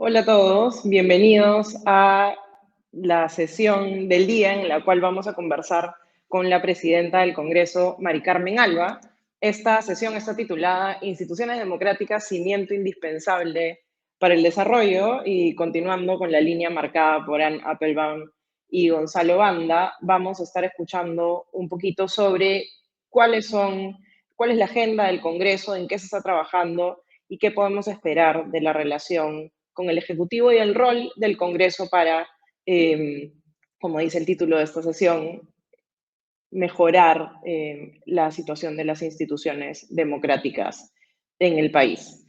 Hola a todos, bienvenidos a la sesión del día en la cual vamos a conversar con la presidenta del Congreso, Mari Carmen Alba. Esta sesión está titulada Instituciones democráticas, cimiento indispensable para el desarrollo, y continuando con la línea marcada por Ann Applebaum y Gonzalo Banda, vamos a estar escuchando un poquito sobre cuál es la agenda del Congreso, en qué se está trabajando y qué podemos esperar de la relación con el Ejecutivo y el rol del Congreso para, como dice el título de esta sesión, mejorar la situación de las instituciones democráticas en el país.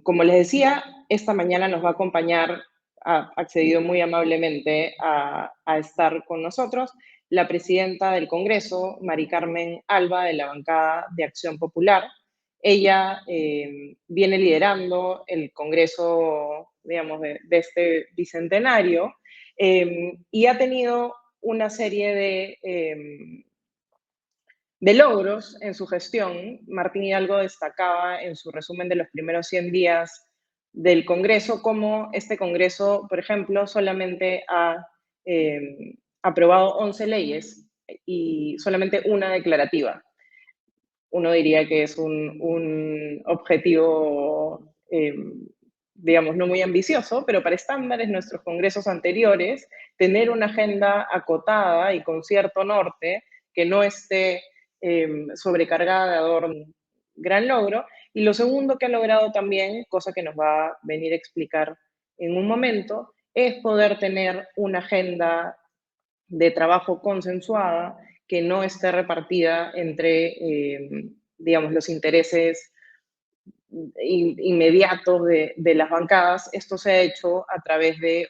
Como les decía, esta mañana nos va a acompañar, ha accedido muy amablemente a estar con nosotros, la presidenta del Congreso, Mari Carmen Alba, de la bancada de Acción Popular. Ella viene liderando el Congreso, digamos, de este bicentenario, y ha tenido una serie de logros en su gestión. Martín Hidalgo destacaba en su resumen de los primeros 100 días del Congreso cómo este Congreso, por ejemplo, solamente ha aprobado 11 leyes y solamente una declarativa. Uno diría que es un objetivo, digamos, no muy ambicioso, pero para estándares nuestros congresos anteriores, tener una agenda acotada y con cierto norte, que no esté sobrecargada de adornos, gran logro. Y lo segundo que ha logrado también, cosa que nos va a venir a explicar en un momento, es poder tener una agenda de trabajo consensuada que no esté repartida entre, digamos, los intereses inmediatos de las bancadas. Esto se ha hecho a través de,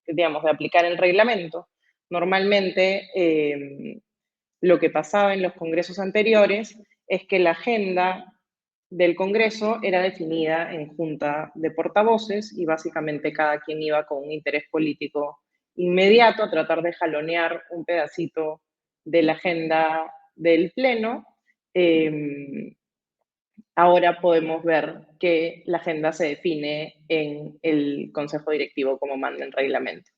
digamos, de aplicar el reglamento. Normalmente, lo que pasaba en los congresos anteriores es que la agenda del Congreso era definida en junta de portavoces y básicamente cada quien iba con un interés político inmediato a tratar de jalonear un pedacito de la agenda del Pleno. Ahora podemos ver que la agenda se define en el Consejo Directivo como manda el reglamento.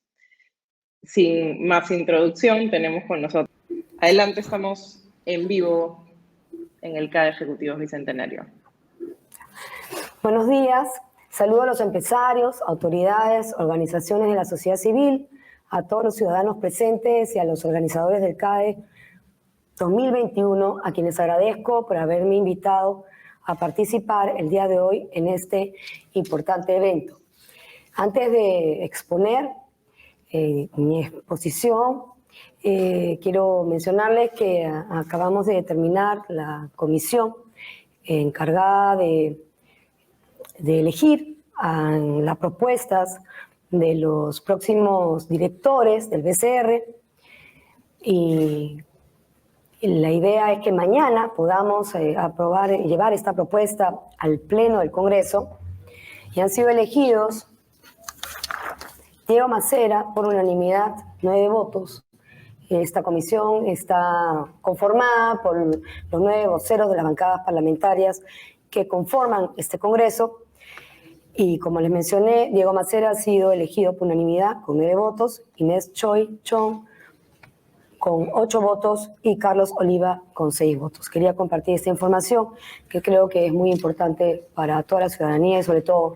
Sin más introducción, tenemos con nosotros. Adelante, estamos en vivo en el CADE Ejecutivos Bicentenario. Buenos días. Saludo a los empresarios, autoridades, organizaciones de la sociedad civil, a todos los ciudadanos presentes y a los organizadores del CADE 2021, a quienes agradezco por haberme invitado a participar el día de hoy en este importante evento. Antes de exponer mi exposición, quiero mencionarles que acabamos de terminar la comisión encargada de elegir las propuestas de los próximos directores del BCR, y la idea es que mañana podamos aprobar y llevar esta propuesta al Pleno del Congreso. Y han sido elegidos Diego Macera por unanimidad, 9 votos. Esta comisión está conformada por los 9 voceros de las bancadas parlamentarias que conforman este Congreso. Y como les mencioné, Diego Macera ha sido elegido por unanimidad con 9 votos, Inés Choi Chong con 8 votos y Carlos Oliva con 6 votos. Quería compartir esta información que creo que es muy importante para toda la ciudadanía y sobre todo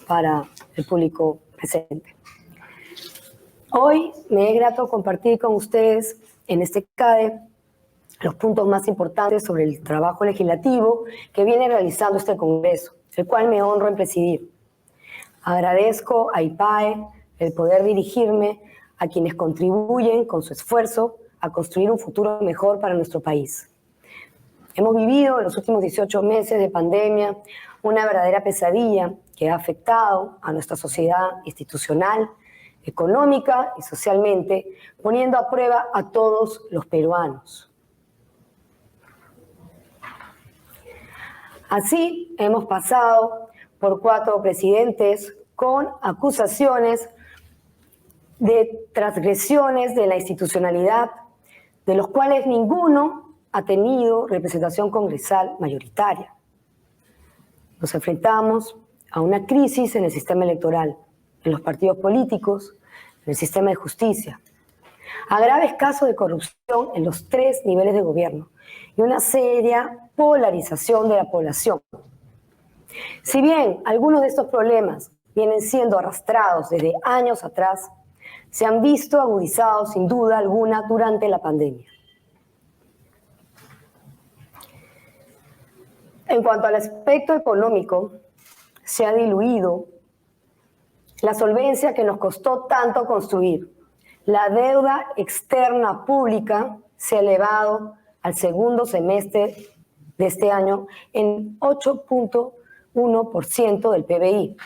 para el público presente. Hoy me es grato compartir con ustedes en este CADE los puntos más importantes sobre el trabajo legislativo que viene realizando este Congreso, el cual me honro en presidir. Agradezco a IPAE el poder dirigirme a quienes contribuyen con su esfuerzo a construir un futuro mejor para nuestro país. Hemos vivido en los últimos 18 meses de pandemia una verdadera pesadilla que ha afectado a nuestra sociedad institucional, económica y socialmente, poniendo a prueba a todos los peruanos. Así, hemos pasado por 4 presidentes con acusaciones de transgresiones de la institucionalidad, de los cuales ninguno ha tenido representación congresal mayoritaria. Nos enfrentamos a una crisis en el sistema electoral, en los partidos políticos, en el sistema de justicia, a graves casos de corrupción en los 3 niveles de gobierno y una seria polarización de la población. Si bien algunos de estos problemas vienen siendo arrastrados desde años atrás, se han visto agudizados sin duda alguna durante la pandemia. En cuanto al aspecto económico, se ha diluido la solvencia que nos costó tanto construir. La deuda externa pública se ha elevado al segundo semestre de este año en 8.1% del PBI.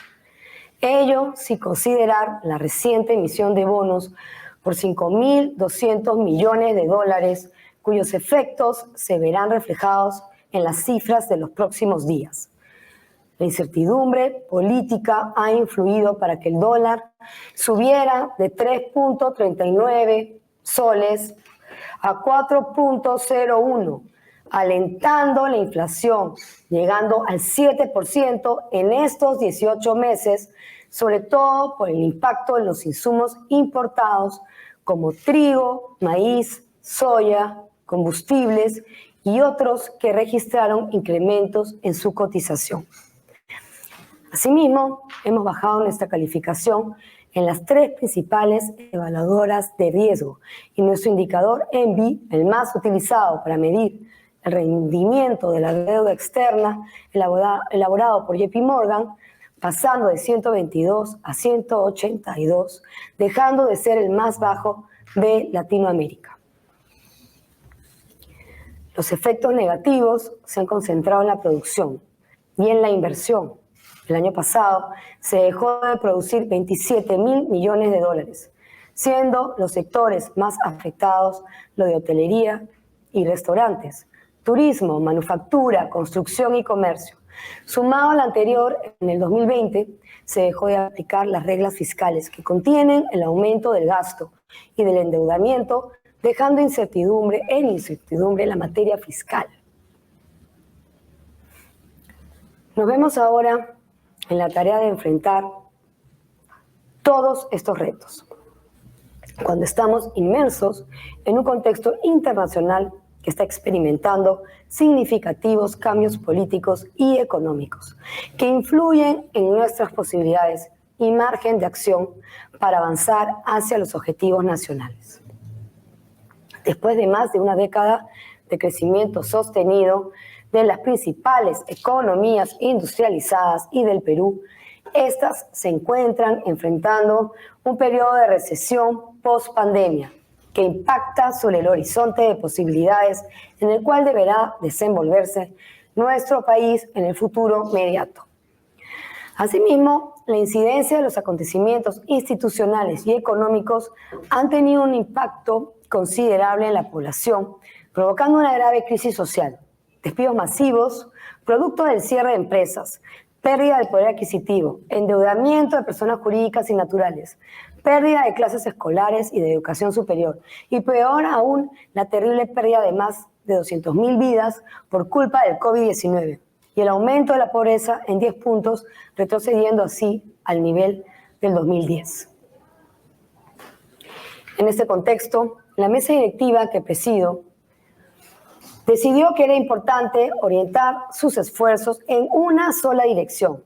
Ello sin considerar la reciente emisión de bonos por $5.200 millones, cuyos efectos se verán reflejados en las cifras de los próximos días. La incertidumbre política ha influido para que el dólar subiera de 3.39 soles a 4.01, alentando la inflación, llegando al 7% en estos 18 meses, sobre todo por el impacto en los insumos importados como trigo, maíz, soya, combustibles y otros que registraron incrementos en su cotización. Asimismo, hemos bajado nuestra calificación en las 3 principales evaluadoras de riesgo y nuestro indicador ENVI, el más utilizado para medir el rendimiento de la deuda externa, elaborado por JP Morgan, pasando de 122 a 182, dejando de ser el más bajo de Latinoamérica. Los efectos negativos se han concentrado en la producción y en la inversión. El año pasado se dejó de producir $27.000 millones, siendo los sectores más afectados los de hotelería y restaurantes, turismo, manufactura, construcción y comercio. Sumado al anterior, en el 2020 se dejó de aplicar las reglas fiscales que contienen el aumento del gasto y del endeudamiento, dejando incertidumbre la materia fiscal. Nos vemos ahora en la tarea de enfrentar todos estos retos, cuando estamos inmersos en un contexto internacional que está experimentando significativos cambios políticos y económicos que influyen en nuestras posibilidades y margen de acción para avanzar hacia los objetivos nacionales. Después de más de una década de crecimiento sostenido de las principales economías industrializadas y del Perú, estas se encuentran enfrentando un periodo de recesión post-pandemia que impacta sobre el horizonte de posibilidades en el cual deberá desenvolverse nuestro país en el futuro inmediato. Asimismo, la incidencia de los acontecimientos institucionales y económicos han tenido un impacto considerable en la población, provocando una grave crisis social, despidos masivos, producto del cierre de empresas, pérdida del poder adquisitivo, endeudamiento de personas jurídicas y naturales, pérdida de clases escolares y de educación superior, y peor aún, la terrible pérdida de más de 200.000 vidas por culpa del COVID-19 y el aumento de la pobreza en 10 puntos, retrocediendo así al nivel del 2010. En este contexto, la mesa directiva que presido decidió que era importante orientar sus esfuerzos en una sola dirección,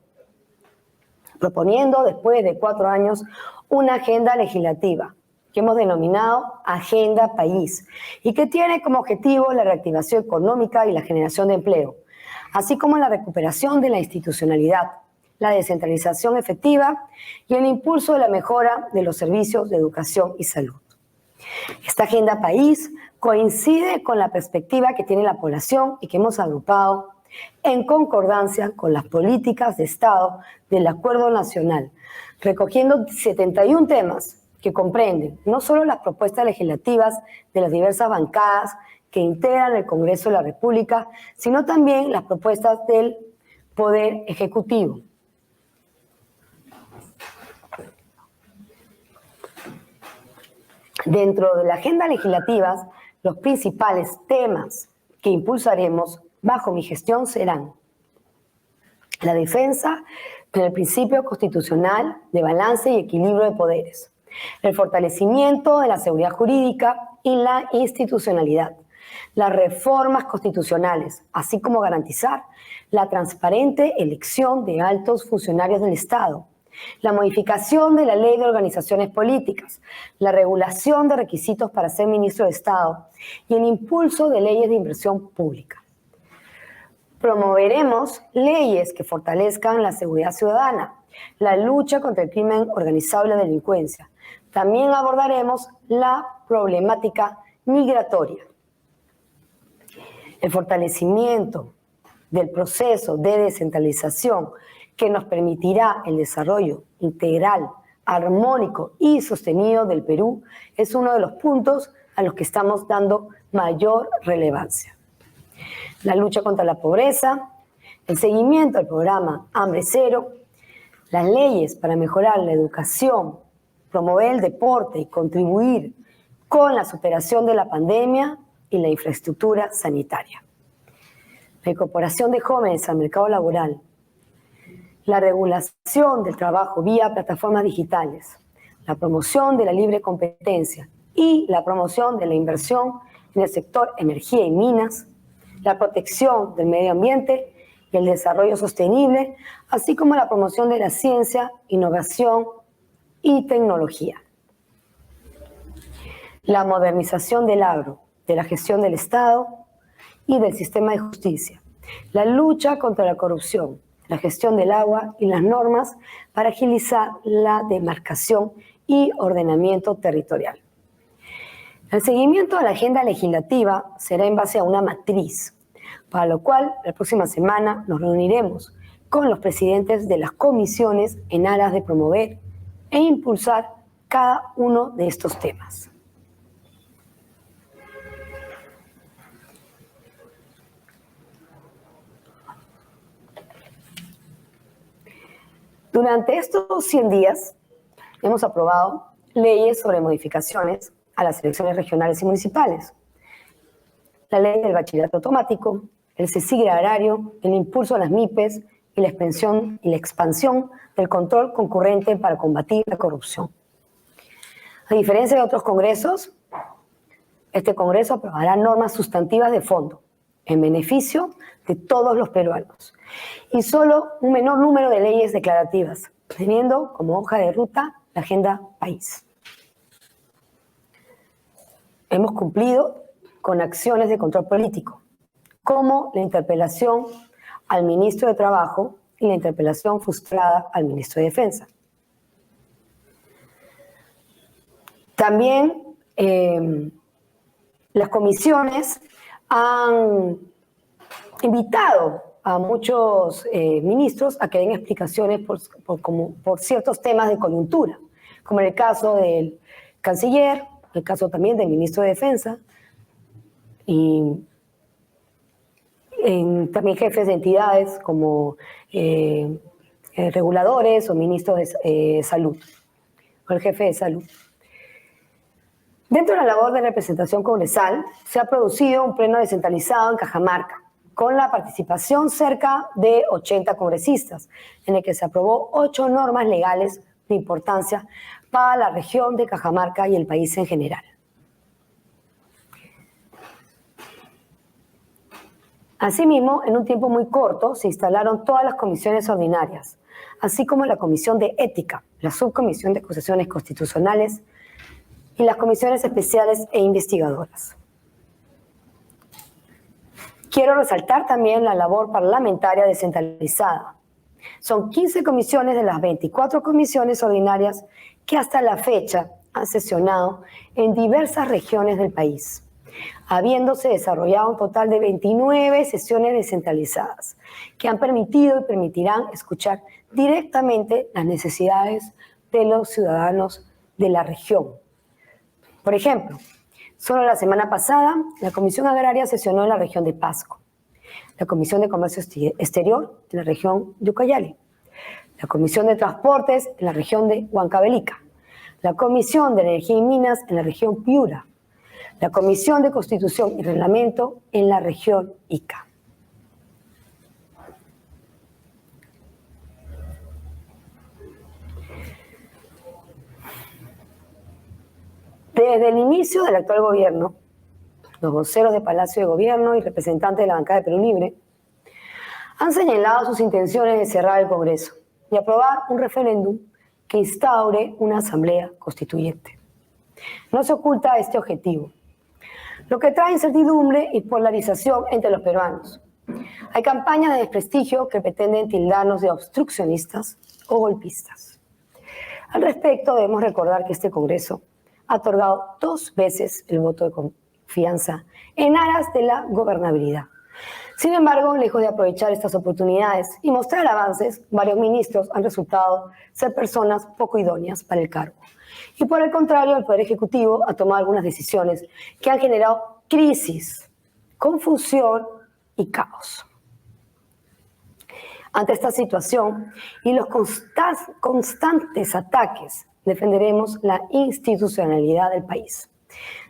proponiendo después de 4 años una agenda legislativa que hemos denominado Agenda País y que tiene como objetivo la reactivación económica y la generación de empleo, así como la recuperación de la institucionalidad, la descentralización efectiva y el impulso de la mejora de los servicios de educación y salud. Esta Agenda País coincide con la perspectiva que tiene la población y que hemos agrupado en concordancia con las políticas de Estado del Acuerdo Nacional, recogiendo 71 temas que comprenden no solo las propuestas legislativas de las diversas bancadas que integran el Congreso de la República, sino también las propuestas del Poder Ejecutivo. Dentro de la agenda legislativa, los principales temas que impulsaremos bajo mi gestión serán la defensa en el principio constitucional de balance y equilibrio de poderes, el fortalecimiento de la seguridad jurídica y la institucionalidad, las reformas constitucionales, así como garantizar la transparente elección de altos funcionarios del Estado, la modificación de la Ley de Organizaciones Políticas, la regulación de requisitos para ser ministro de Estado y el impulso de leyes de inversión pública. Promoveremos leyes que fortalezcan la seguridad ciudadana, la lucha contra el crimen organizado y la delincuencia. También abordaremos la problemática migratoria. El fortalecimiento del proceso de descentralización que nos permitirá el desarrollo integral, armónico y sostenido del Perú es uno de los puntos a los que estamos dando mayor relevancia. La lucha contra la pobreza, el seguimiento al programa Hambre Cero, las leyes para mejorar la educación, promover el deporte y contribuir con la superación de la pandemia y la infraestructura sanitaria. La incorporación de jóvenes al mercado laboral, la regulación del trabajo vía plataformas digitales, la promoción de la libre competencia y la promoción de la inversión en el sector energía y minas, la protección del medio ambiente y el desarrollo sostenible, así como la promoción de la ciencia, innovación y tecnología. La modernización del agro, de la gestión del Estado y del sistema de justicia, la lucha contra la corrupción, la gestión del agua y las normas para agilizar la demarcación y ordenamiento territorial. El seguimiento a la agenda legislativa será en base a una matriz, para lo cual la próxima semana nos reuniremos con los presidentes de las comisiones en aras de promover e impulsar cada uno de estos temas. Durante estos 100 días hemos aprobado leyes sobre modificaciones a las elecciones regionales y municipales, la ley del bachillerato automático, el CECIGRE agrario, el impulso a las MIPES y la expansión del control concurrente para combatir la corrupción. A diferencia de otros congresos, este congreso aprobará normas sustantivas de fondo en beneficio de todos los peruanos y solo un menor número de leyes declarativas, teniendo como hoja de ruta la agenda país. Hemos cumplido con acciones de control político, como la interpelación al ministro de Trabajo y la interpelación frustrada al ministro de Defensa. También las comisiones han invitado a muchos ministros a que den explicaciones por ciertos temas de coyuntura, como en el caso del canciller, el caso también del ministro de Defensa y también jefes de entidades como reguladores o ministros de salud, o el jefe de salud. Dentro de la labor de representación congresal, se ha producido un pleno descentralizado en Cajamarca, con la participación cerca de 80 congresistas, en el que se aprobó 8 normas legales de importancia para la región de Cajamarca y el país en general. Asimismo, en un tiempo muy corto, se instalaron todas las comisiones ordinarias, así como la Comisión de Ética, la Subcomisión de Acusaciones Constitucionales y las comisiones especiales e investigadoras. Quiero resaltar también la labor parlamentaria descentralizada. Son 15 comisiones de las 24 comisiones ordinarias que hasta la fecha han sesionado en diversas regiones del país, habiéndose desarrollado un total de 29 sesiones descentralizadas que han permitido y permitirán escuchar directamente las necesidades de los ciudadanos de la región. Por ejemplo, solo la semana pasada, la Comisión Agraria sesionó en la región de Pasco, la Comisión de Comercio Exterior en la región de Ucayali, la Comisión de Transportes en la región de Huancavelica, la Comisión de Energía y Minas en la región Piura, la Comisión de Constitución y Reglamento en la región Ica. Desde el inicio del actual gobierno, los voceros de Palacio de Gobierno y representantes de la bancada de Perú Libre han señalado sus intenciones de cerrar el Congreso y aprobar un referéndum que instaure una asamblea constituyente. No se oculta este objetivo, lo que trae incertidumbre y polarización entre los peruanos. Hay campañas de desprestigio que pretenden tildarnos de obstruccionistas o golpistas. Al respecto, debemos recordar que este Congreso ha otorgado 2 veces el voto de confianza en aras de la gobernabilidad. Sin embargo, lejos de aprovechar estas oportunidades y mostrar avances, varios ministros han resultado ser personas poco idóneas para el cargo. Y por el contrario, el Poder Ejecutivo ha tomado algunas decisiones que han generado crisis, confusión y caos. Ante esta situación y los constantes ataques, defenderemos la institucionalidad del país,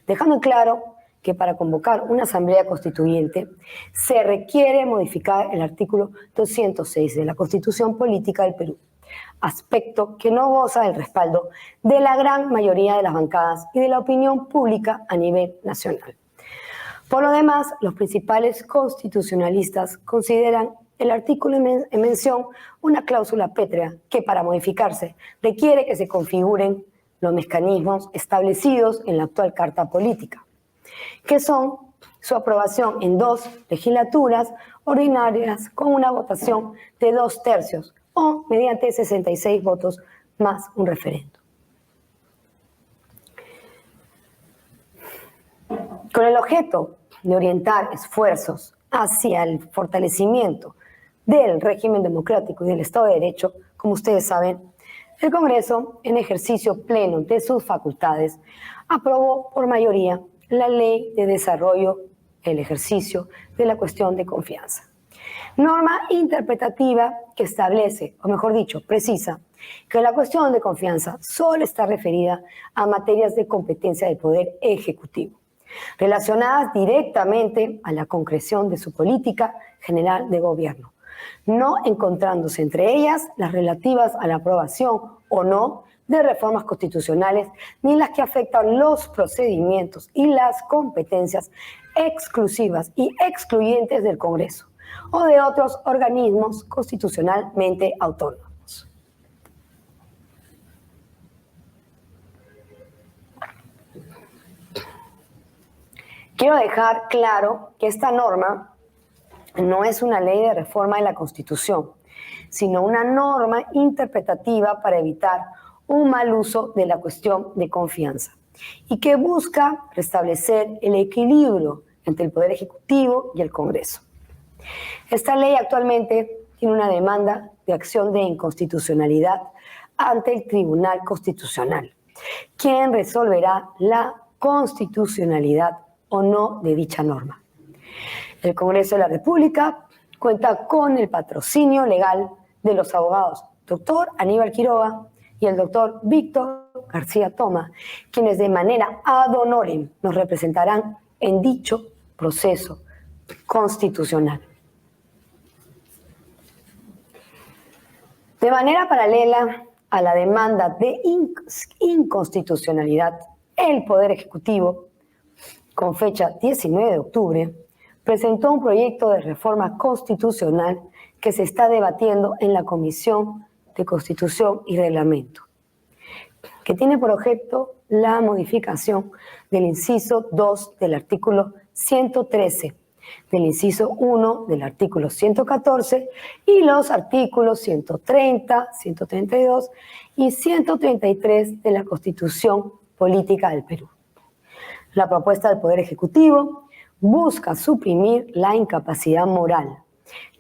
dejando claro que para convocar una asamblea constituyente se requiere modificar el artículo 206 de la Constitución Política del Perú, aspecto que no goza del respaldo de la gran mayoría de las bancadas y de la opinión pública a nivel nacional. Por lo demás, los principales constitucionalistas consideran el artículo en mención una cláusula pétrea que, para modificarse, requiere que se configuren los mecanismos establecidos en la actual Carta Política, que son su aprobación en 2 legislaturas ordinarias con una votación de 2/3 o mediante 66 votos más un referendo. Con el objeto de orientar esfuerzos hacia el fortalecimiento del régimen democrático y del Estado de Derecho, como ustedes saben, el Congreso, en ejercicio pleno de sus facultades, aprobó por mayoría la Ley de Desarrollo del Ejercicio de la Cuestión de Confianza. Norma interpretativa que establece, o mejor dicho, precisa, que la cuestión de confianza solo está referida a materias de competencia del Poder Ejecutivo, relacionadas directamente a la concreción de su política general de gobierno, no encontrándose entre ellas las relativas a la aprobación o no de reformas constitucionales, ni las que afectan los procedimientos y las competencias exclusivas y excluyentes del Congreso o de otros organismos constitucionalmente autónomos. Quiero dejar claro que esta norma no es una ley de reforma de la Constitución, sino una norma interpretativa para evitar un mal uso de la cuestión de confianza y que busca restablecer el equilibrio entre el Poder Ejecutivo y el Congreso. Esta ley actualmente tiene una demanda de acción de inconstitucionalidad ante el Tribunal Constitucional, quien resolverá la constitucionalidad o no de dicha norma. El Congreso de la República cuenta con el patrocinio legal de los abogados Dr. Aníbal Quiroga y el Dr. Víctor García Toma, quienes de manera ad honorem nos representarán en dicho proceso constitucional. De manera paralela a la demanda de inconstitucionalidad, el Poder Ejecutivo, con fecha 19 de octubre, presentó un proyecto de reforma constitucional que se está debatiendo en la Comisión de Constitución y Reglamento, que tiene por objeto la modificación del inciso 2 del artículo 113, del inciso 1 del artículo 114 y los artículos 130, 132 y 133 de la Constitución Política del Perú. La propuesta del Poder Ejecutivo busca suprimir la incapacidad moral,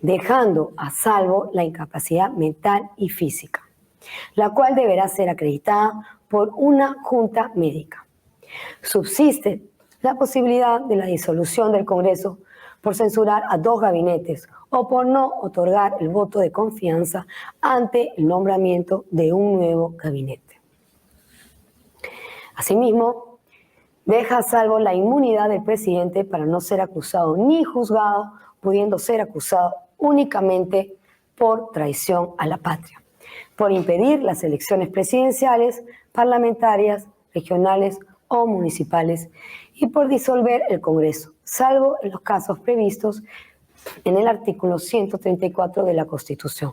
dejando a salvo la incapacidad mental y física, la cual deberá ser acreditada por una junta médica. Subsiste la posibilidad de la disolución del Congreso por censurar a 2 gabinetes o por no otorgar el voto de confianza ante el nombramiento de un nuevo gabinete. Asimismo, deja a salvo la inmunidad del presidente para no ser acusado ni juzgado, pudiendo ser acusado únicamente por traición a la patria, por impedir las elecciones presidenciales, parlamentarias, regionales o municipales y por disolver el Congreso, salvo en los casos previstos en el artículo 134 de la Constitución,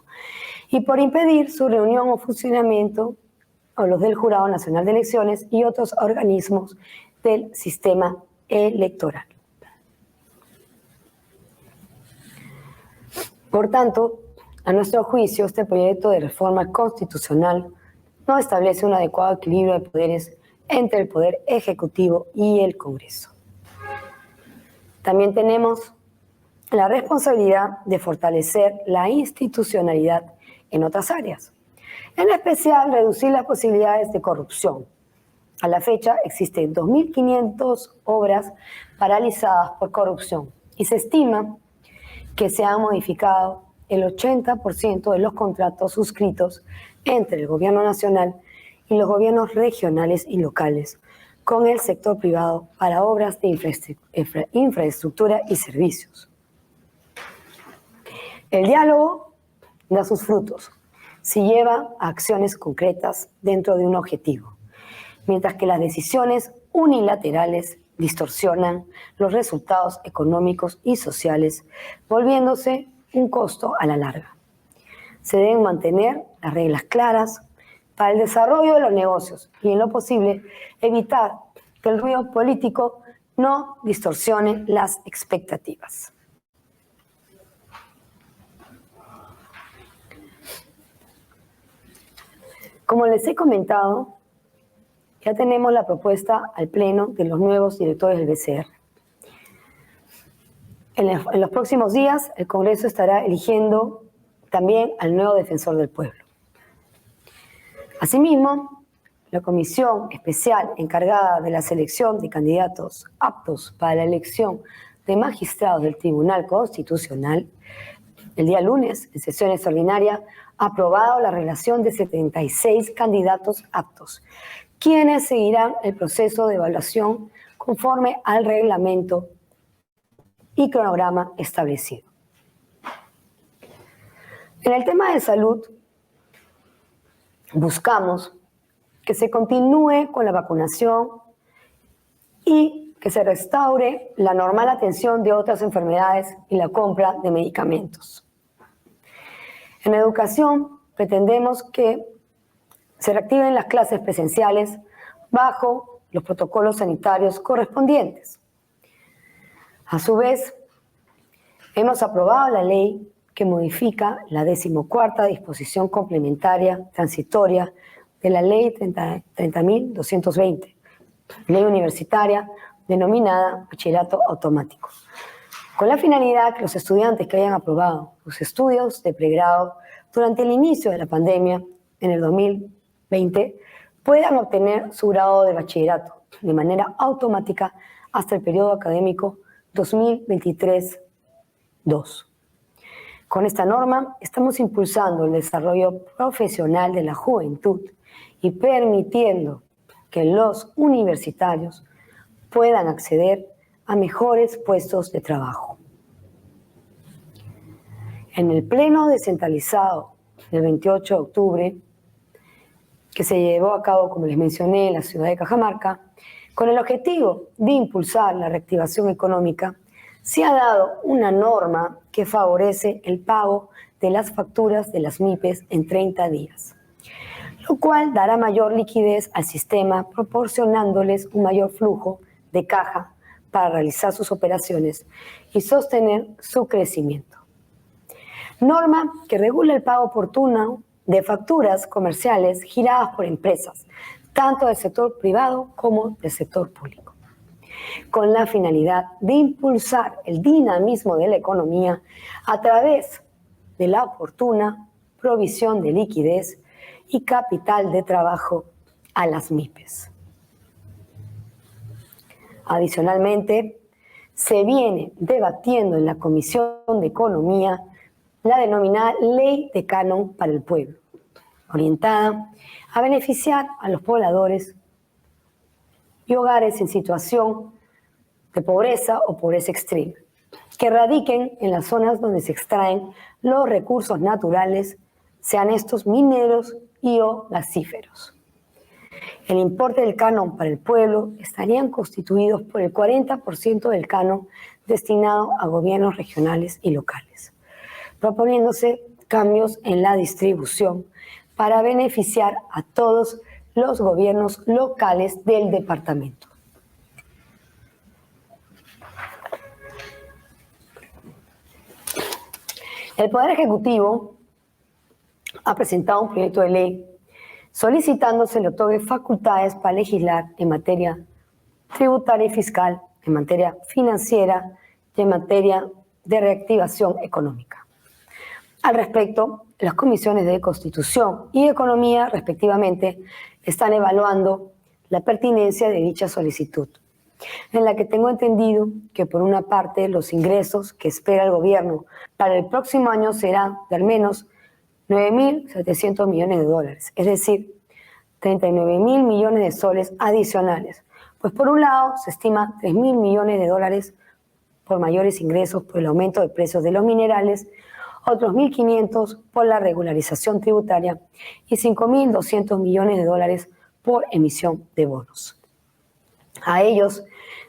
y por impedir su reunión o funcionamiento o los del Jurado Nacional de Elecciones y otros organismos del sistema electoral. Por tanto, a nuestro juicio, este proyecto de reforma constitucional no establece un adecuado equilibrio de poderes entre el Poder Ejecutivo y el Congreso. También tenemos la responsabilidad de fortalecer la institucionalidad en otras áreas, en especial reducir las posibilidades de corrupción. A la fecha existen 2.500 obras paralizadas por corrupción y se estima que se han modificado el 80% de los contratos suscritos entre el gobierno nacional y los gobiernos regionales y locales con el sector privado para obras de infraestructura y servicios. El diálogo da sus frutos si lleva a acciones concretas dentro de un objetivo, mientras que las decisiones unilaterales distorsionan los resultados económicos y sociales, volviéndose un costo a la larga. Se deben mantener las reglas claras para el desarrollo de los negocios y, en lo posible, evitar que el ruido político no distorsione las expectativas. Como les he comentado, ya tenemos la propuesta al Pleno de los nuevos directores del BCR. En los próximos días, el Congreso estará eligiendo también al nuevo defensor del pueblo. Asimismo, la Comisión Especial encargada de la selección de candidatos aptos para la elección de magistrados del Tribunal Constitucional, el día lunes, en sesión extraordinaria, ha aprobado la relación de 76 candidatos aptos, quienes seguirán el proceso de evaluación conforme al reglamento y cronograma establecido. En el tema de salud, buscamos que se continúe con la vacunación y que se restaure la normal atención de otras enfermedades y la compra de medicamentos. En educación, pretendemos que se reactiven las clases presenciales bajo los protocolos sanitarios correspondientes. A su vez, hemos aprobado la ley que modifica la 14ª disposición complementaria transitoria de la ley 30.220, ley universitaria denominada bachillerato automático, con la finalidad que los estudiantes que hayan aprobado sus estudios de pregrado durante el inicio de la pandemia en el 2020 puedan obtener su grado de bachillerato de manera automática hasta el periodo académico 2023-2. Con esta norma estamos impulsando el desarrollo profesional de la juventud y permitiendo que los universitarios puedan acceder a mejores puestos de trabajo. En el pleno descentralizado del 28 de octubre, que se llevó a cabo, como les mencioné, en la ciudad de Cajamarca, con el objetivo de impulsar la reactivación económica, se ha dado una norma que favorece el pago de las facturas de las MIPES en 30 días, lo cual dará mayor liquidez al sistema, proporcionándoles un mayor flujo de caja para realizar sus operaciones y sostener su crecimiento. Norma que regula el pago oportuno de facturas comerciales giradas por empresas, tanto del sector privado como del sector público, con la finalidad de impulsar el dinamismo de la economía a través de la oportuna provisión de liquidez y capital de trabajo a las MIPES. Adicionalmente, se viene debatiendo en la Comisión de Economía la denominada Ley de Canon para el Pueblo, orientada a beneficiar a los pobladores y hogares en situación de pobreza o pobreza extrema, que radiquen en las zonas donde se extraen los recursos naturales, sean estos mineros y o gasíferos. El importe del canon para el pueblo estarían constituidos por el 40% del canon destinado a gobiernos regionales y locales, proponiéndose cambios en la distribución para beneficiar a todos los gobiernos locales del departamento. El Poder Ejecutivo ha presentado un proyecto de ley solicitando se le otorgue facultades para legislar en materia tributaria y fiscal, en materia financiera y en materia de reactivación económica. Al respecto, las comisiones de Constitución y Economía, respectivamente, están evaluando la pertinencia de dicha solicitud, en la que tengo entendido que por una parte los ingresos que espera el gobierno para el próximo año serán de al menos 9.700 millones de dólares, es decir, 39.000 millones de soles adicionales, pues por un lado se estima 3.000 millones de dólares por mayores ingresos por el aumento de precios de los minerales, otros 1.500 por la regularización tributaria y 5.200 millones de dólares por emisión de bonos. A ellos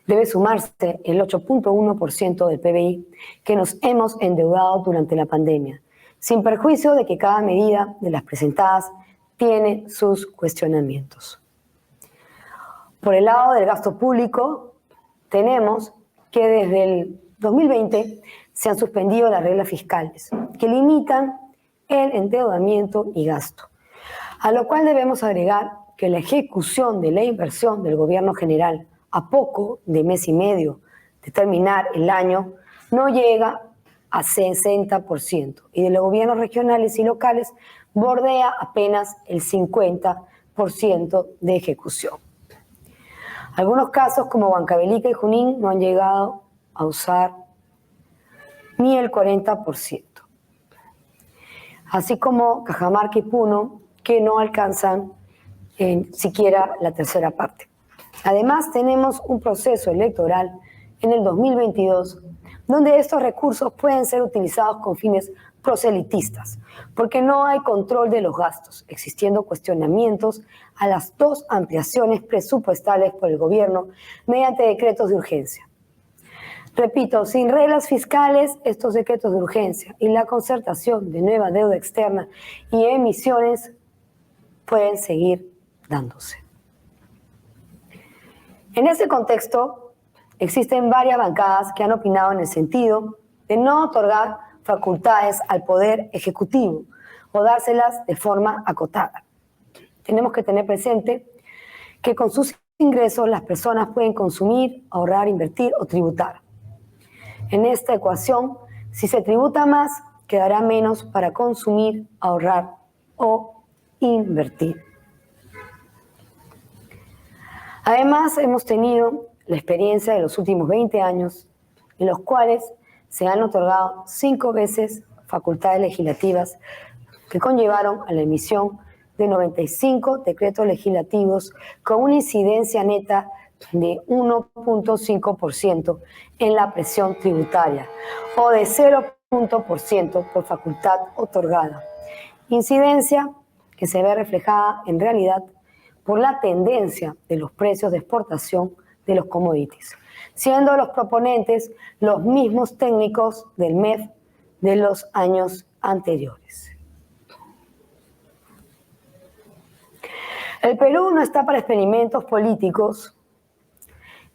debe sumarse el 8.1% del PBI que nos hemos endeudado durante la pandemia, sin perjuicio de que cada medida de las presentadas tiene sus cuestionamientos. Por el lado del gasto público, tenemos que desde el 2020 se han suspendido las reglas fiscales que limitan el endeudamiento y gasto, a lo cual debemos agregar que la ejecución de la inversión del gobierno general a poco de mes y medio de terminar el año no llega a 60% y de los gobiernos regionales y locales bordea apenas el 50% de ejecución. Algunos casos como Huancavelica y Junín no han llegado a usar ni el 40%, así como Cajamarca y Puno, que no alcanzan siquiera la tercera parte. Además, tenemos un proceso electoral en el 2022 donde estos recursos pueden ser utilizados con fines proselitistas, porque no hay control de los gastos, existiendo cuestionamientos a las 2 ampliaciones presupuestales por el gobierno mediante decretos de urgencia. Repito, sin reglas fiscales, estos decretos de urgencia y la concertación de nueva deuda externa y emisiones pueden seguir dándose. En ese contexto, existen varias bancadas que han opinado en el sentido de no otorgar facultades al Poder Ejecutivo o dárselas de forma acotada. Tenemos que tener presente que con sus ingresos las personas pueden consumir, ahorrar, invertir o tributar. En esta ecuación, si se tributa más, quedará menos para consumir, ahorrar o invertir. Además, hemos tenido la experiencia de los últimos 20 años en los cuales se han otorgado 5 veces facultades legislativas que conllevaron a la emisión de 95 decretos legislativos con una incidencia neta de 1.5% en la presión tributaria o de 0% por facultad otorgada. Incidencia que se ve reflejada en realidad por la tendencia de los precios de exportación de los commodities, siendo los proponentes los mismos técnicos del MEF de los años anteriores. El Perú no está para experimentos políticos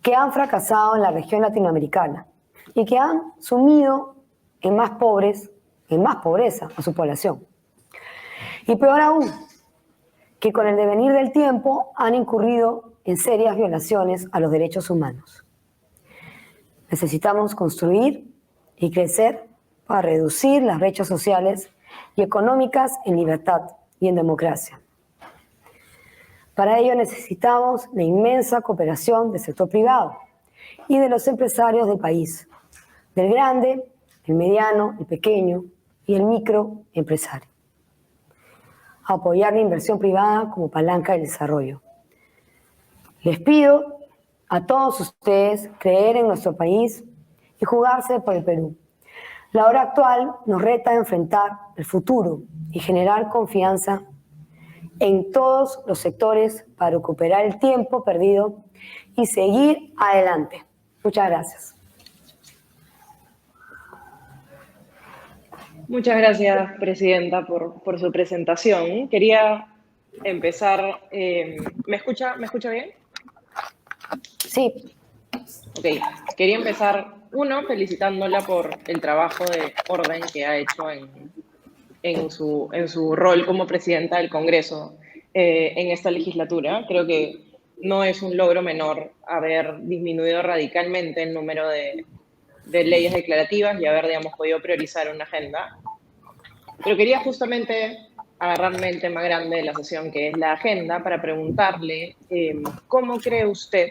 que han fracasado en la región latinoamericana y que han sumido en más pobreza a su población. Y peor aún, que con el devenir del tiempo han incurrido en serias violaciones a los derechos humanos. Necesitamos construir y crecer para reducir las brechas sociales y económicas en libertad y en democracia. Para ello necesitamos la inmensa cooperación del sector privado y de los empresarios del país, del grande, el mediano, el pequeño y el microempresario. Apoyar la inversión privada como palanca del desarrollo. Les pido a todos ustedes creer en nuestro país y jugarse por el Perú. La hora actual nos reta a enfrentar el futuro y generar confianza en todos los sectores para recuperar el tiempo perdido y seguir adelante. Muchas gracias. Muchas gracias, Presidenta, por su presentación. Quería empezar... ¿Me escucha bien? Sí. Ok. Quería empezar, felicitándola por el trabajo de orden que ha hecho en su rol como Presidenta del Congreso en esta legislatura. Creo que no es un logro menor haber disminuido radicalmente el número de leyes declarativas y haber, digamos, podido priorizar una agenda. Pero quería justamente agarrarme el tema grande de la sesión, que es la agenda, para preguntarle cómo cree usted,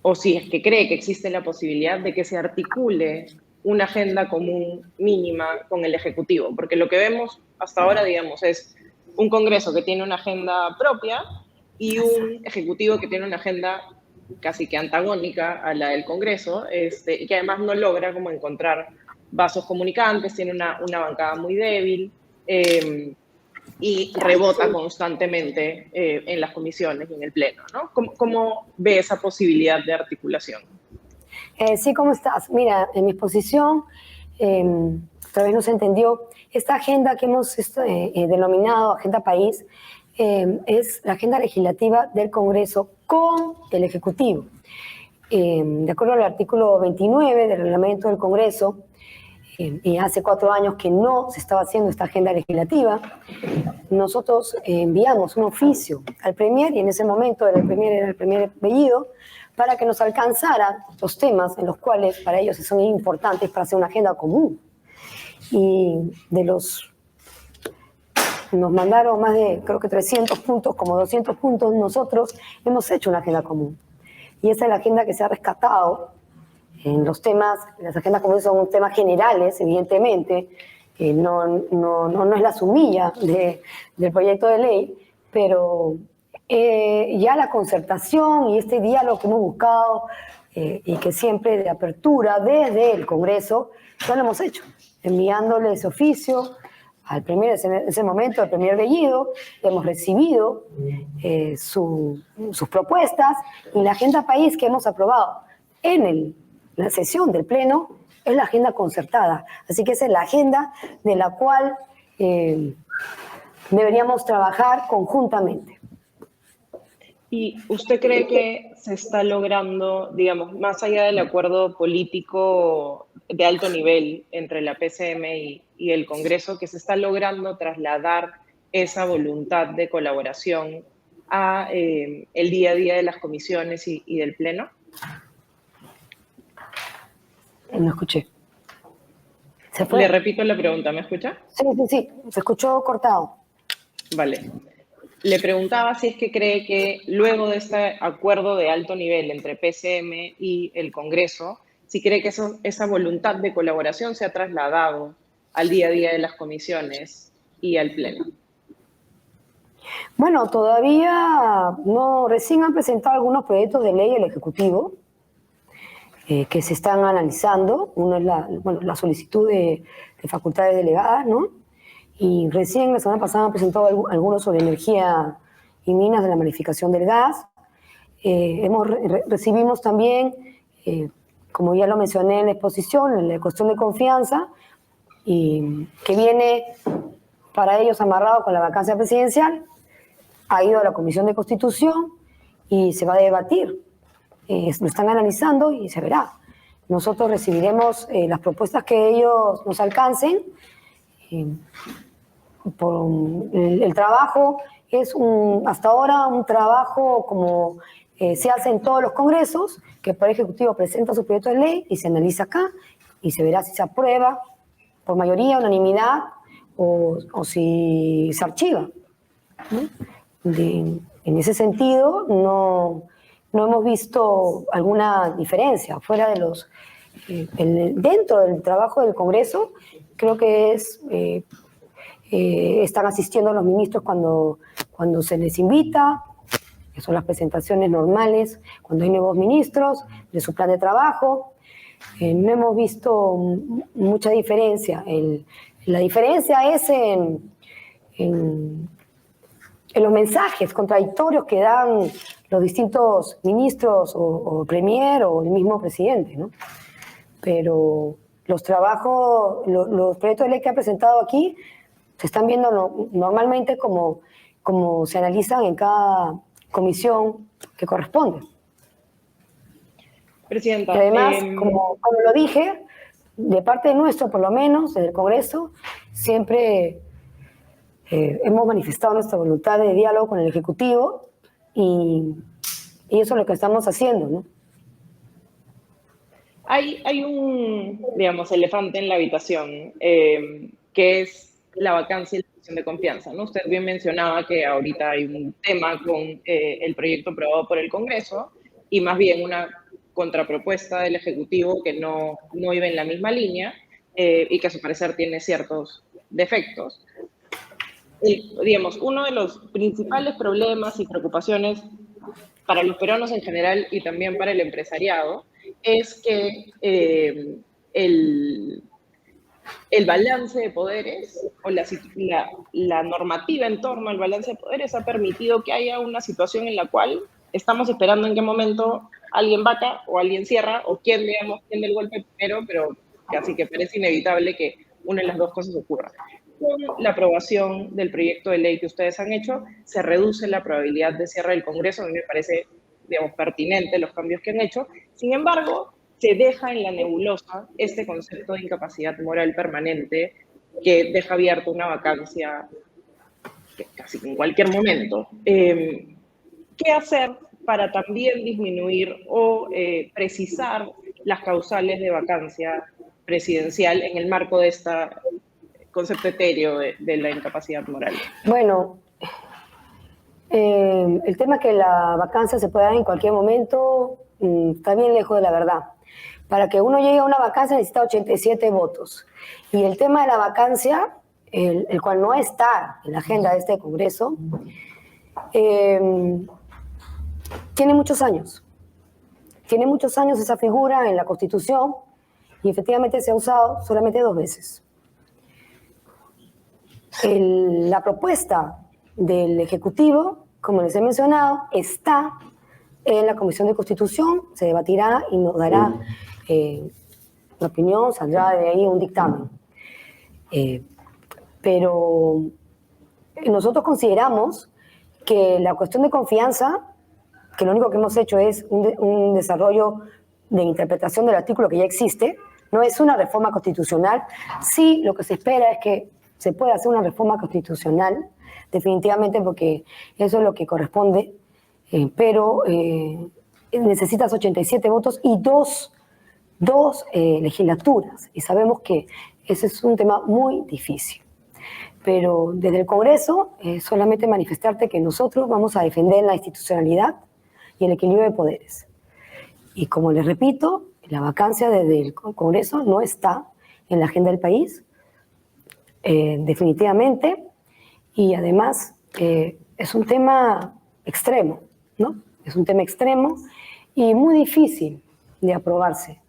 o si es que cree que existe la posibilidad de que se articule una agenda común mínima con el Ejecutivo, porque lo que vemos hasta ahora, digamos, es un Congreso que tiene una agenda propia y un Ejecutivo que tiene una agenda casi que antagónica a la del Congreso, y que además no logra como encontrar vasos comunicantes, tiene una bancada muy débil y rebota constantemente en las comisiones y en el Pleno, ¿no? ¿Cómo ve esa posibilidad de articulación? Sí, ¿cómo estás? Mira, en mi exposición, tal vez no se entendió, esta agenda que hemos denominado Agenda País es la agenda legislativa del Congreso con el Ejecutivo. De acuerdo al artículo 29 del reglamento del Congreso, y hace 4 años que no se estaba haciendo esta agenda legislativa, nosotros enviamos un oficio al Premier, y en ese momento era el Premier Bellido, para que nos alcanzaran los temas en los cuales para ellos son importantes para hacer una agenda común. Y nos mandaron más de, creo que 300 puntos, como 200 puntos, nosotros hemos hecho una agenda común. Y esa es la agenda que se ha rescatado en los temas. Las agendas comunes son temas generales, evidentemente, no es la sumilla del proyecto de ley, pero ya la concertación y este diálogo que hemos buscado y que siempre de apertura desde el Congreso, ya lo hemos hecho, enviándole ese oficio al Premier, en ese momento, al Premier Bellido. Hemos recibido sus propuestas, y la agenda país que hemos aprobado en la sesión del Pleno es la agenda concertada. Así que esa es la agenda de la cual deberíamos trabajar conjuntamente. ¿Y usted cree que se está logrando, digamos, más allá del acuerdo político de alto nivel entre la PCM y el Congreso, que se está logrando trasladar esa voluntad de colaboración a el día a día de las comisiones y del Pleno? No escuché. ¿Se fue? Le repito la pregunta, ¿me escucha? Sí, se escuchó cortado. Vale. Le preguntaba si es que cree que luego de este acuerdo de alto nivel entre PCM y el Congreso, si cree que esa voluntad de colaboración se ha trasladado al día a día de las comisiones y al Pleno. Bueno, todavía no, recién han presentado algunos proyectos de ley el Ejecutivo que se están analizando. Uno es la solicitud de facultades delegadas, ¿no? Y recién la semana pasada han presentado algunos sobre energía y minas de la manificación del gas. Recibimos también, como ya lo mencioné en la exposición, la cuestión de confianza, y que viene para ellos amarrado con la vacancia presidencial. Ha ido a la Comisión de Constitución y se va a debatir. Lo están analizando y se verá. Nosotros recibiremos las propuestas que ellos nos alcancen. El trabajo es hasta ahora un trabajo como se hace en todos los congresos, que el Poder Ejecutivo presenta su proyecto de ley y se analiza acá y se verá si se aprueba por mayoría, unanimidad, o si se archiva, ¿no? En ese sentido, no hemos visto alguna diferencia fuera de dentro del trabajo del Congreso. Creo que están asistiendo los ministros cuando se les invita, que son las presentaciones normales, cuando hay nuevos ministros, de su plan de trabajo. No hemos visto mucha diferencia. La diferencia es en en los mensajes contradictorios que dan los distintos ministros o premier o el mismo presidente, ¿no? Pero los trabajos, los proyectos de ley que ha presentado aquí se están viendo normalmente como se analizan en cada comisión que corresponde. Presidenta. Y además, como lo dije, de parte nuestro, por lo menos, desde el Congreso, siempre hemos manifestado nuestra voluntad de diálogo con el Ejecutivo y eso es lo que estamos haciendo, ¿no? Hay un, digamos, elefante en la habitación, que es la vacancia y la cuestión de confianza, ¿no? Usted bien mencionaba que ahorita hay un tema con el proyecto aprobado por el Congreso y más bien una contrapropuesta del Ejecutivo que no iba en la misma línea y que a su parecer tiene ciertos defectos. Digamos, uno de los principales problemas y preocupaciones para los peruanos en general y también para el empresariado es que el balance de poderes o la normativa en torno al balance de poderes ha permitido que haya una situación en la cual estamos esperando en qué momento alguien vaca o alguien cierra o quién, digamos, quién del golpe primero, pero casi que parece inevitable que una de las dos cosas ocurra. Con la aprobación del proyecto de ley que ustedes han hecho, se reduce la probabilidad de cierre del Congreso. A mí me parece, digamos, pertinente los cambios que han hecho. Sin embargo, se deja en la nebulosa este concepto de incapacidad moral permanente que deja abierta una vacancia casi en cualquier momento. ¿Qué hacer para también disminuir o precisar las causales de vacancia presidencial en el marco de este concepto etéreo de la incapacidad moral? Bueno, el tema que la vacancia se pueda dar en cualquier momento está bien lejos de la verdad. Para que uno llegue a una vacancia necesita 87 votos. Y el tema de la vacancia, el cual no está en la agenda de este Congreso, tiene muchos años. Tiene muchos años esa figura en la Constitución y efectivamente se ha usado solamente 2 veces. La propuesta del Ejecutivo, como les he mencionado, está en la Comisión de Constitución, se debatirá y nos dará la opinión, saldrá de ahí un dictamen. Pero nosotros consideramos que la cuestión de confianza, que lo único que hemos hecho es un desarrollo de interpretación del artículo que ya existe, no es una reforma constitucional. Sí, lo que se espera es que se pueda hacer una reforma constitucional, definitivamente, porque eso es lo que corresponde, pero necesitas 87 votos y dos legislaturas, y sabemos que ese es un tema muy difícil. Pero desde el Congreso, solamente manifestarte que nosotros vamos a defender la institucionalidad y el equilibrio de poderes. Y como les repito, la vacancia desde el Congreso no está en la agenda del país, definitivamente, y además es un tema extremo, ¿no? Es un tema extremo y muy difícil de aprobarse,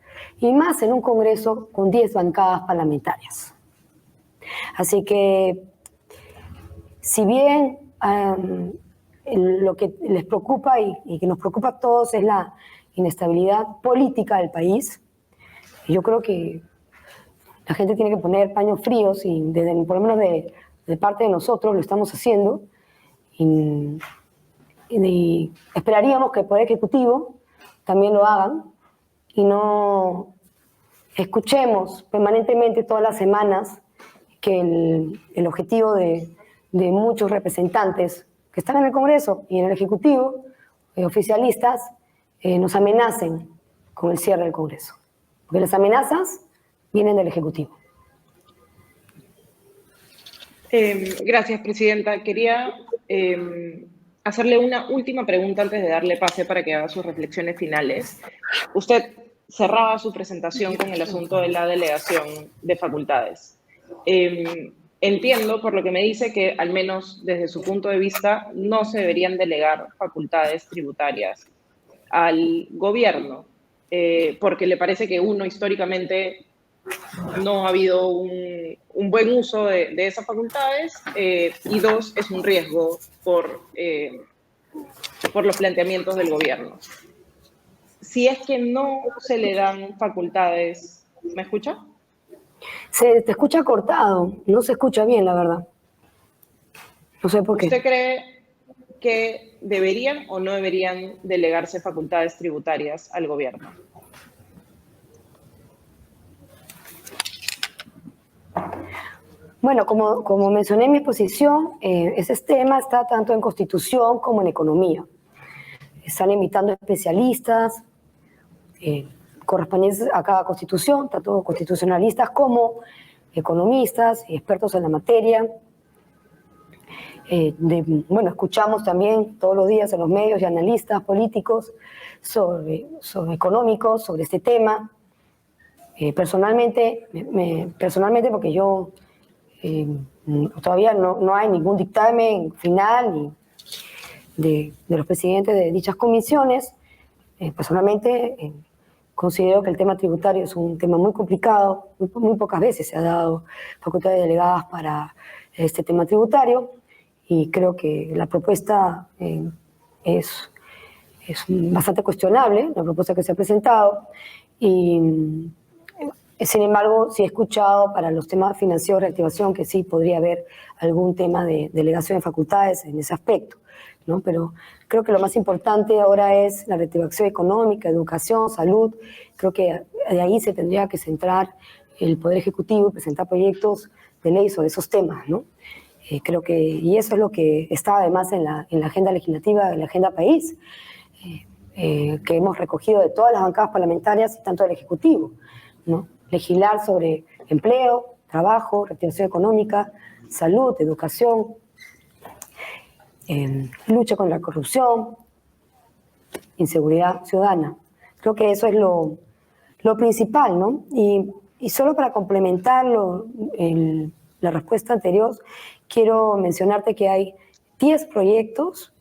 y más en un Congreso con 10 bancadas parlamentarias. Así que, si bien lo que les preocupa y que nos preocupa a todos es la inestabilidad política del país, yo creo que la gente tiene que poner paños fríos y por lo menos de parte de nosotros lo estamos haciendo y esperaríamos que el Poder Ejecutivo también lo hagan y no escuchemos permanentemente todas las semanas que el objetivo de muchos representantes que están en el Congreso y en el Ejecutivo, oficialistas, nos amenacen con el cierre del Congreso. Porque las amenazas vienen del Ejecutivo. Gracias, Presidenta. Quería hacerle una última pregunta antes de darle pase para que haga sus reflexiones finales. Usted cerraba su presentación con el asunto de la delegación de facultades. Entiendo, por lo que me dice, que al menos desde su punto de vista no se deberían delegar facultades tributarias al gobierno, porque le parece que uno históricamente no ha habido un buen uso de esas facultades, y dos, es un riesgo por los planteamientos del gobierno. Si es que no se le dan facultades, ¿me escucha? Se te escucha cortado, no se escucha bien, la verdad. No sé por qué. ¿Usted cree que deberían o no deberían delegarse facultades tributarias al gobierno? Bueno, como mencioné en mi exposición, ese tema está tanto en Constitución como en Economía. Están invitando especialistas correspondientes a cada Constitución, tanto constitucionalistas como economistas y expertos en la materia. Bueno, escuchamos también todos los días en los medios y analistas políticos sobre económicos, sobre este tema. Personalmente, porque yo todavía no hay ningún dictamen final de los presidentes de dichas comisiones. Personalmente, considero que el tema tributario es un tema muy complicado. Muy pocas veces se ha dado facultades delegadas para este tema tributario y creo que la propuesta es bastante cuestionable, la propuesta que se ha presentado. Y sin embargo, sí he escuchado para los temas financieros, reactivación, que sí podría haber algún tema de delegación de facultades en ese aspecto, ¿no? Pero creo que lo más importante ahora es la reactivación económica, educación, salud. Creo que de ahí se tendría que centrar el Poder Ejecutivo y presentar proyectos de ley sobre esos temas, ¿no? Creo que, y eso es lo que está además en la agenda legislativa, en la agenda país, que hemos recogido de todas las bancadas parlamentarias y tanto del Ejecutivo, ¿no? Legislar sobre empleo, trabajo, reactivación económica, salud, educación, lucha contra la corrupción, inseguridad ciudadana. Creo que eso es lo principal, ¿no? Y solo para complementar la respuesta anterior, quiero mencionarte que hay 10 proyectos,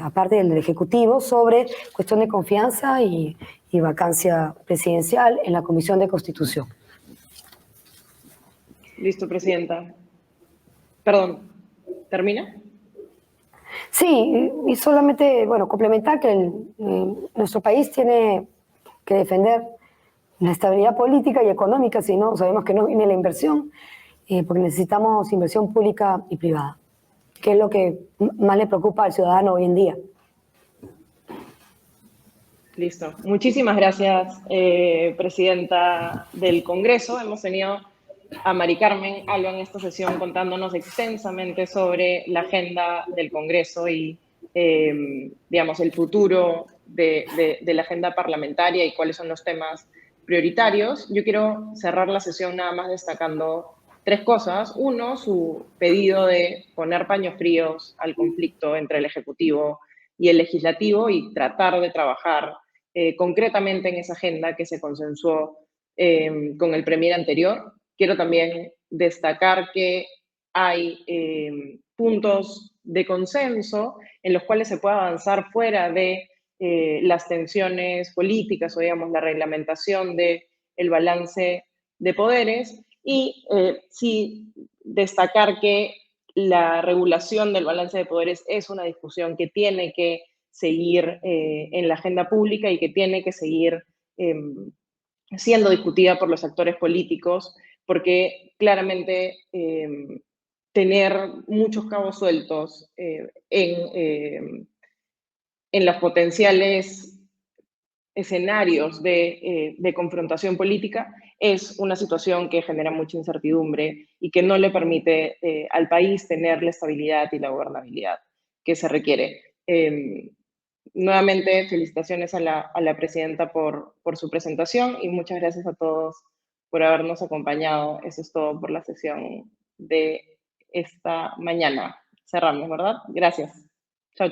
aparte del Ejecutivo, sobre cuestión de confianza y vacancia presidencial en la Comisión de Constitución. Listo, presidenta. Perdón, ¿termina? Sí, y solamente, bueno, complementar que nuestro país tiene que defender la estabilidad política y económica, si no, sabemos que no viene la inversión, porque necesitamos inversión pública y privada, que es lo que más le preocupa al ciudadano hoy en día. Listo. Muchísimas gracias, presidenta del Congreso. Hemos tenido a Mari Carmen Alba en esta sesión contándonos extensamente sobre la agenda del Congreso y, digamos, el futuro de la agenda parlamentaria y cuáles son los temas prioritarios. Yo quiero cerrar la sesión nada más destacando 3 cosas. Uno, su pedido de poner paños fríos al conflicto entre el Ejecutivo y el Legislativo y tratar de trabajar concretamente en esa agenda que se consensuó con el premier anterior. Quiero también destacar que hay puntos de consenso en los cuales se puede avanzar fuera de las tensiones políticas o, digamos, la reglamentación del balance de poderes y sí destacar que la regulación del balance de poderes es una discusión que tiene que seguir en la agenda pública y que tiene que seguir siendo discutida por los actores políticos, porque claramente tener muchos cabos sueltos en los potenciales escenarios de confrontación política es una situación que genera mucha incertidumbre y que no le permite al país tener la estabilidad y la gobernabilidad que se requiere. Nuevamente, felicitaciones a la presidenta por su presentación y muchas gracias a todos por habernos acompañado. Eso es todo por la sesión de esta mañana. Cerramos, ¿verdad? Gracias.